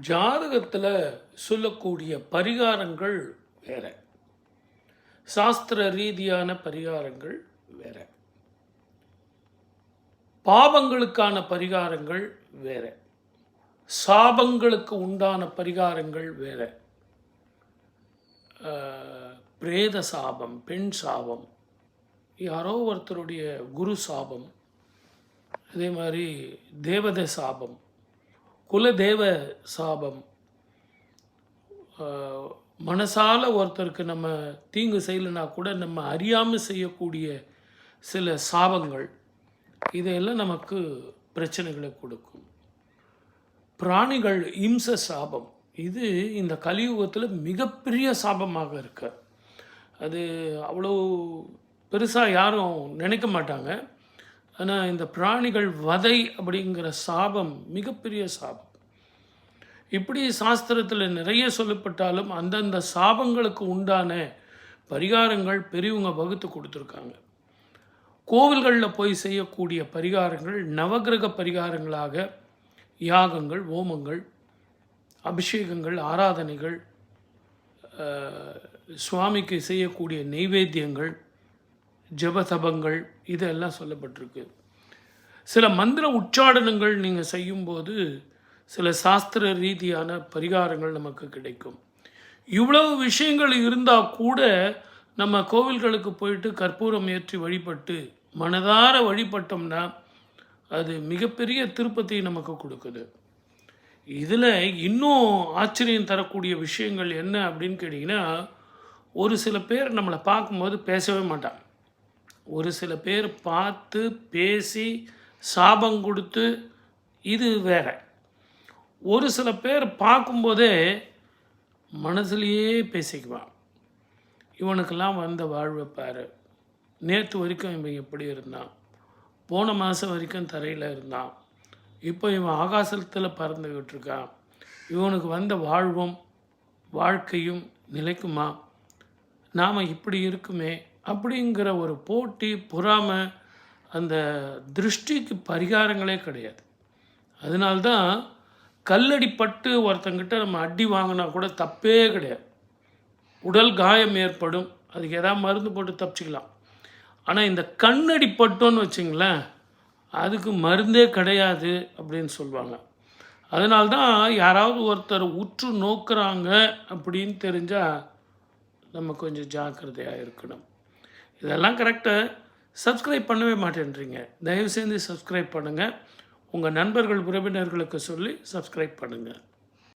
ஜாதகத்தில் சொல்லக்கூடிய பரிகாரங்கள் வேற, சாஸ்திர ரீதியான பரிகாரங்கள் வேற, பாவங்களுக்கான பரிகாரங்கள் வேற, சாபங்களுக்கு உண்டான பரிகாரங்கள் வேற. பிரேத சாபம், பெண் சாபம், யாரோ ஒருத்தருடைய குரு சாபம், அதே மாதிரி தேவதை சாபம், குலதேவ சாபம், மனசால ஒருத்தருக்கு நம்ம தீங்கு செய்யலைனா கூட நம்ம அறியாமல் செய்யக்கூடிய சில சாபங்கள், இதையெல்லாம் நமக்கு பிரச்சனைகளை கொடுக்கும். பிராணிகள் இம்ச சாபம், இது இந்த கலியுகத்தில் மிகப்பெரிய சாபமாக இருக்கு. அது அவ்வளோ பெருசாக யாரும் நினைக்க மாட்டாங்க. ஆனால் இந்த பிராணிகள் வதை அப்படிங்கிற சாபம் மிகப்பெரிய சாபம். இப்படி சாஸ்திரத்தில் நிறைய சொல்லப்பட்டாலும் அந்தந்த சாபங்களுக்கு உண்டான பரிகாரங்கள் பெரியவங்க வகுத்து கொடுத்துருக்காங்க. கோவில்களில் போய் செய்யக்கூடிய பரிகாரங்கள் நவகிரக பரிகாரங்களாக யாகங்கள், ஹோமங்கள், அபிஷேகங்கள், ஆராதனைகள், சுவாமிக்கு செய்யக்கூடிய நெய்வேத்தியங்கள், ஜபதபங்கள், இதெல்லாம் சொல்லப்பட்டிருக்கு. சில மந்திர உச்சாடனங்கள் நீங்கள் செய்யும்போது சில சாஸ்திர ரீதியான பரிகாரங்கள் நமக்கு கிடைக்கும். இவ்வளவு விஷயங்கள் இருந்தால் கூட நம்ம கோவில்களுக்கு போயிட்டு கற்பூரம் ஏற்றி வழிபட்டு மனதார வழிபட்டோம்னா அது மிகப்பெரிய திருப்பத்தை நமக்கு கொடுக்குது. இதில் இன்னும் ஆச்சரியம் தரக்கூடிய விஷயங்கள் என்ன அப்படின்னு கேட்டிங்கன்னா, ஒரு சில பேர் நம்மளை பார்க்கும்போது பேசவே மாட்டாங்க. ஒரு சில பேர் பார்த்து பேசி சாபம் கொடுத்து, இது வேற. ஒரு சில பேர் பார்க்கும்போதே மனசுலேயே பேசிக்குவான், இவனுக்கெல்லாம் வந்த வாழ்வை பாரு, நேற்று வரைக்கும் இவன் எப்படி இருந்தான், போன மாதம் வரைக்கும் தரையில் இருந்தான், இப்போ இவன் ஆகாசத்தில் பறந்துக்கிட்டு இருக்கான், இவனுக்கு வந்த வாழ்வும் வாழ்க்கையும் நிலைக்குமா, நாம் இப்படி இருக்குமே அப்படிங்கிற ஒரு போட்டி, பொறாமை, அந்த திருஷ்டிக்கு பரிகாரங்களே கிடையாது. அதனால்தான் கல்லடிப்பட்டு ஒருத்தங்கிட்ட நம்ம அடி வாங்கினா கூட தப்பே கிடையாது. உடல் காயம் ஏற்படும், அதுக்கு எதாவது மருந்து போட்டு தப்பிச்சிக்கலாம். ஆனால் இந்த கண்ணடிப்பட்டோன்னு வச்சிங்களேன், அதுக்கு மருந்தே கிடையாது அப்படின்னு சொல்லுவாங்க. அதனால்தான் யாராவது ஒருத்தர் உற்று நோக்குறாங்க அப்படின்னு தெரிஞ்சால் நம்ம கொஞ்சம் ஜாக்கிரதையாக இருக்கணும். இதெல்லாம் கரெக்டாக சப்ஸ்கிரைப் பண்ணவே மாட்டேன்றீங்க. தயவு செய்து சப்ஸ்கிரைப் பண்ணுங்கள். உங்கள் நண்பர்கள், உறவினர்களுக்கு சொல்லி சப்ஸ்கிரைப் பண்ணுங்கள்.